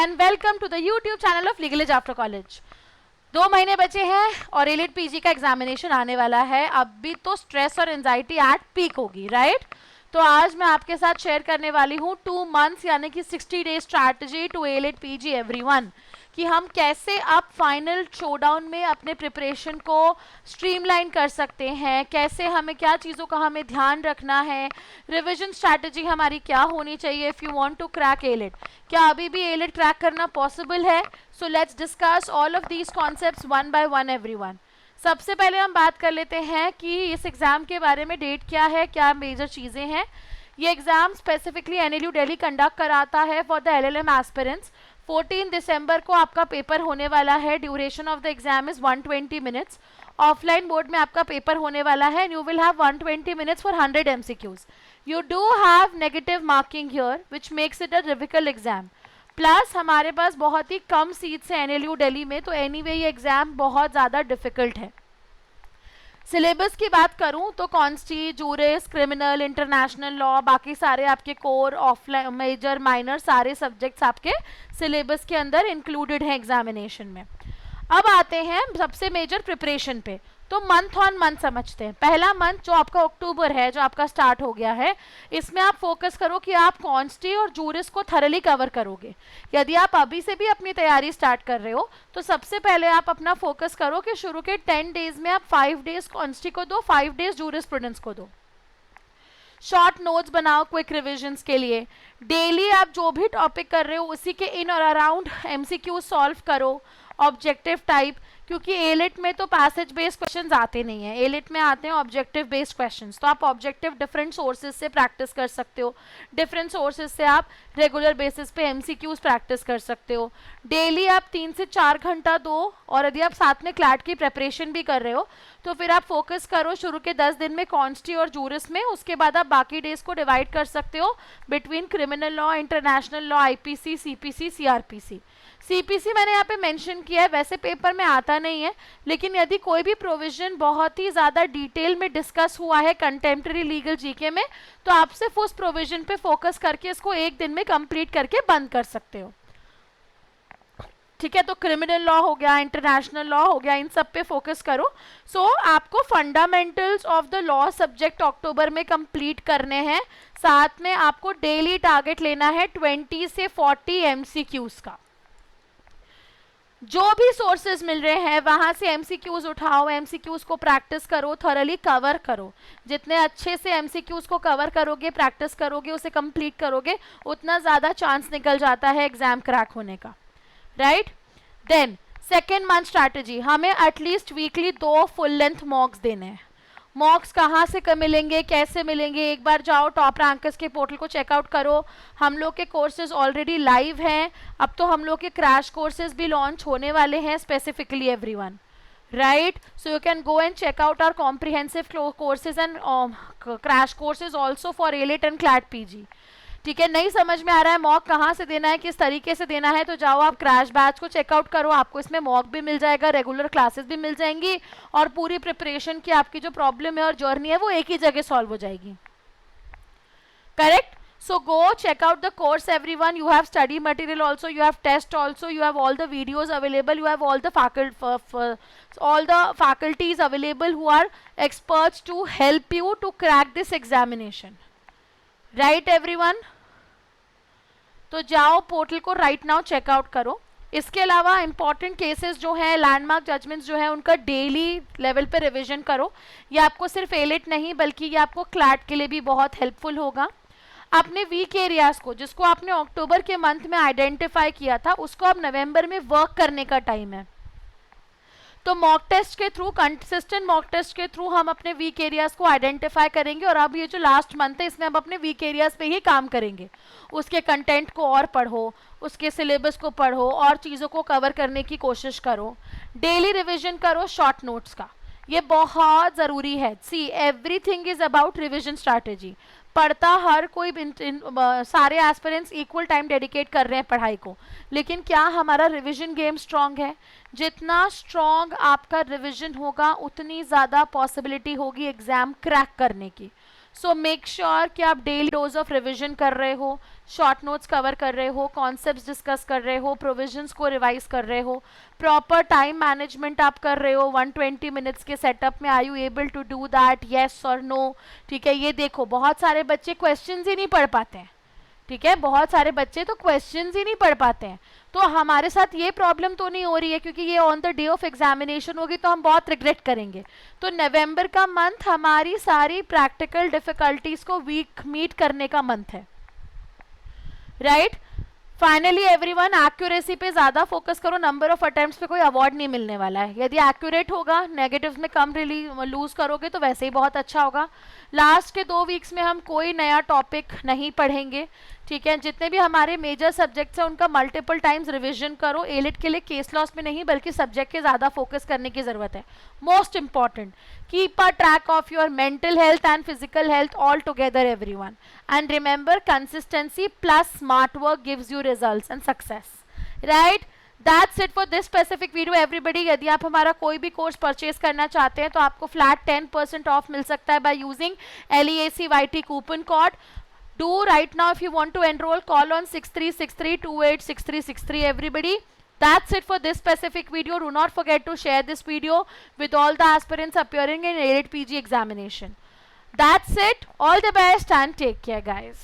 and welcome to the YouTube channel of Legal Age After College। 2 महीने बचे हैं और एलिट पीजी का एग्जामिनेशन आने वाला है। अभी तो स्ट्रेस और एंजाइटी एट पीक होगी, राइट? तो आज मैं आपके साथ शेयर करने वाली हूँ 2 months यानी कि 60 days strategy to AILET PG everyone, कि हम कैसे अब फाइनल शोडाउन में अपने प्रिपरेशन को स्ट्रीमलाइन कर सकते हैं, कैसे हमें क्या चीज़ों का हमें ध्यान रखना है, रिवीजन स्ट्रैटेजी हमारी क्या होनी चाहिए if you want to crack AILET. क्या अभी भी एलिट क्रैक करना पॉसिबल है? So let's discuss all of these concepts one by one everyone. सबसे पहले हम बात कर लेते हैं कि इस एग्ज़ाम के बारे में, डेट क्या है, क्या मेजर चीज़ें हैं। ये exam specifically NLU Delhi conduct कराता है फॉर द एलएलएम एस्पिरेंट्स। 14 दिसंबर को आपका पेपर होने वाला है। Duration of the exam is 120 minutes. Offline board में आपका पेपर होने वाला है। You will have 120 minutes for 100 MCQs। You do have negative marking here which makes it a difficult exam. Plus हमारे पास बहुत ही कम सीट्स हैं एनएलयू दिल्ली में, तो एनीवे ये एग्जाम बहुत ज़्यादा डिफिकल्ट है। सिलेबस की बात करूं तो कॉन्स्टी, जूरिस, क्रिमिनल, इंटरनेशनल लॉ, बाकी सारे आपके कोर, ऑफलाइन, मेजर, माइनर सारे सब्जेक्ट्स आपके सिलेबस के अंदर इंक्लूडेड हैं एग्जामिनेशन में। अब आते हैं सबसे मेजर प्रिपरेशन पे। तो मंथ ऑन मंथ समझते हैं। पहला मंथ जो आपका अक्टूबर है, जो आपका स्टार्ट हो गया है, इसमें आप फोकस करो कि आप कॉन्स्टी और जूरिस को थरली कवर करोगे। यदि आप अभी से भी अपनी तैयारी स्टार्ट कर रहे हो तो सबसे पहले आप अपना फोकस करो कि शुरू के 10 डेज में आप 5 डेज कॉन्स्टी को दो, 5 डेज जूरिस्प्रूडेंस को दो। शॉर्ट नोट्स बनाओ क्विक रिविजन्स के लिए। डेली आप जो भी टॉपिक कर रहे हो उसी के इन और अराउंड MCQ सॉल्व करो, ऑब्जेक्टिव टाइप, क्योंकि एलिट में तो पैसेज बेस्ड क्वेश्चंस आते नहीं हैं, एलिट में आते हैं ऑब्जेक्टिव बेस्ड क्वेश्चंस। तो आप ऑब्जेक्टिव डिफरेंट सोर्सेज से प्रैक्टिस कर सकते हो, डिफरेंट सोर्सेज से आप रेगुलर बेसिस पे MCQs प्रैक्टिस कर सकते हो। डेली आप 3 से 4 घंटा दो, और यदि आप साथ में क्लैट की प्रेपरेशन भी कर रहे हो तो फिर आप फोकस करो शुरू के 10 दिन में कॉन्स्टी और जूरिस में। उसके बाद आप बाकी डेज को डिवाइड कर सकते हो between criminal law, international law, IPC, CPC, CRPC। CPC मैंने यहाँ पे मेंशन किया है, वैसे पेपर में आता नहीं है, लेकिन यदि कोई भी प्रोविजन बहुत ही ज़्यादा डिटेल में डिस्कस हुआ है कंटेम्प्रेरी लीगल जीके में, तो आप सिर्फ उस प्रोविजन पे फोकस करके इसको एक दिन में कंप्लीट करके बंद कर सकते हो। ठीक है, तो क्रिमिनल लॉ हो गया, इंटरनेशनल लॉ हो गया, इन सब पे फोकस करो। सो आपको fundamentals of the law subject अक्टूबर में कंप्लीट करने हैं। साथ में आपको डेली टारगेट लेना है 20 से 40 MCQs का। जो भी सोर्सेज मिल रहे हैं वहां से MCQs उठाओ, MCQs को प्रैक्टिस करो, थॉरली कवर करो। जितने अच्छे से MCQs को कवर करोगे, प्रैक्टिस करोगे, उसे कंप्लीट करोगे, उतना ज़्यादा चांस निकल जाता है एग्जाम क्रैक होने का, right? Then second month strategy, हमें at least weekly 2 full length mocks देने हैं। मॉक्स कहाँ से मिलेंगे, कैसे मिलेंगे? एक बार जाओ टॉप रैंकर्स के पोर्टल को चेकआउट करो। हम लोग के कोर्सेज ऑलरेडी लाइव हैं। अब तो हम लोग के क्रैश कोर्सेज भी लॉन्च होने वाले हैं specifically everyone, right? So you can go and check out our comprehensive courses and crash courses also for AILET and CLAT PG। ठीक है, नहीं समझ में आ रहा है मॉक कहाँ से देना है, किस तरीके से देना है, तो जाओ आप क्रैश बैच को चेकआउट करो। आपको इसमें मॉक भी मिल जाएगा, रेगुलर क्लासेस भी मिल जाएंगी, और पूरी प्रिपरेशन की आपकी जो प्रॉब्लम है और जर्नी है वो एक ही जगह सॉल्व हो जाएगी, correct? So go check out the course everyone. You have study material also, you have test also, you have all the videos available, you have all the faculties available who are experts to help you to crack this examination. Right everyone? तो जाओ portal को right now checkout करो। इसके अलावा important cases जो हैं, landmark judgments जो हैं, उनका डेली लेवल पे रिवीजन करो। ये आपको सिर्फ एलिट नहीं बल्कि ये आपको क्लैट के लिए भी बहुत हेल्पफुल होगा। अपने वीक एरियाज को, जिसको आपने अक्टूबर के मंथ में आइडेंटिफाई किया था, उसको अब नवंबर में वर्क करने का टाइम है। तो मॉक टेस्ट के थ्रू, कंसिस्टेंट मॉक टेस्ट के थ्रू हम अपने वीक एरियाज को आइडेंटिफाई करेंगे, और अब ये जो लास्ट मंथ है इसमें हम अपने वीक एरियाज पे ही काम करेंगे। उसके कंटेंट को और पढ़ो, उसके सिलेबस को पढ़ो, और चीज़ों को कवर करने की कोशिश करो। डेली रिविजन करो शॉर्ट नोट्स का, ये बहुत ज़रूरी है। See everything is about revision strategy. पढ़ता हर कोई, सारे एस्पिरेंट्स इक्वल टाइम डेडिकेट कर रहे हैं पढ़ाई को, लेकिन क्या हमारा रिवीजन गेम स्ट्रांग है? जितना स्ट्रांग आपका रिवीजन होगा उतनी ज़्यादा पॉसिबिलिटी होगी एग्ज़ाम क्रैक करने की। सो मेक श्योर कि आप डेली डोज ऑफ रिविजन कर रहे हो, शॉर्ट नोट्स कवर कर रहे हो, कॉन्सेप्ट्स डिस्कस कर रहे हो, प्रोविजंस को रिवाइज कर रहे हो, प्रॉपर टाइम मैनेजमेंट आप कर रहे हो 120 मिनट्स के सेटअप में. Are you able to do that, yes और नो? ठीक है, ये देखो बहुत सारे बच्चे क्वेश्चंस ही नहीं पढ़ पाते हैं. ठीक है, बहुत सारे बच्चे तो क्वेश्चंस ही नहीं पढ़ पाते हैं. तो हमारे साथ ये प्रॉब्लम तो नहीं हो रही है, क्योंकि ये on the day of examination होगी तो हम बहुत रिग्रेट करेंगे. तो नवंबर का मंथ हमारी सारी प्रैक्टिकल डिफिकल्टीज को वीक मीट करने का मंथ है, राइट? फाइनली एवरीवन, एक्यूरेसी पे ज्यादा फोकस करो, नंबर ऑफ अटेम्प्ट्स पे कोई अवार्ड नहीं मिलने वाला है. यदि एक्यूरेट होगा, नेगेटिव्स में कम लूज करोगे तो वैसे ही बहुत अच्छा होगा. लास्ट के 2 वीक्स में हम कोई नया टॉपिक नहीं पढ़ेंगे. ठीक है, जितने भी हमारे मेजर सब्जेक्ट्स हैं उनका मल्टीपल टाइम्स रिवीजन करो. एलिट के लिए केस लॉस में नहीं बल्कि सब्जेक्ट के ज़्यादा फोकस करने की ज़रूरत है. Most important, keep a track of your mental health and physical health all together everyone. And remember, consistency plus smart work gives you results and success, right? That's it for this specific video everybody. यदि आप हमारा कोई भी course purchase करना चाहते हैं तो आपको फ्लैट 10% ऑफ मिल सकता है by using LEACYT coupon code. Do right now if you want to enroll, call on 6363286363 everybody. That's it for this specific video. Do not forget to share this video with all the aspirants appearing in AILET PG examination. That's it. All the best and take care guys.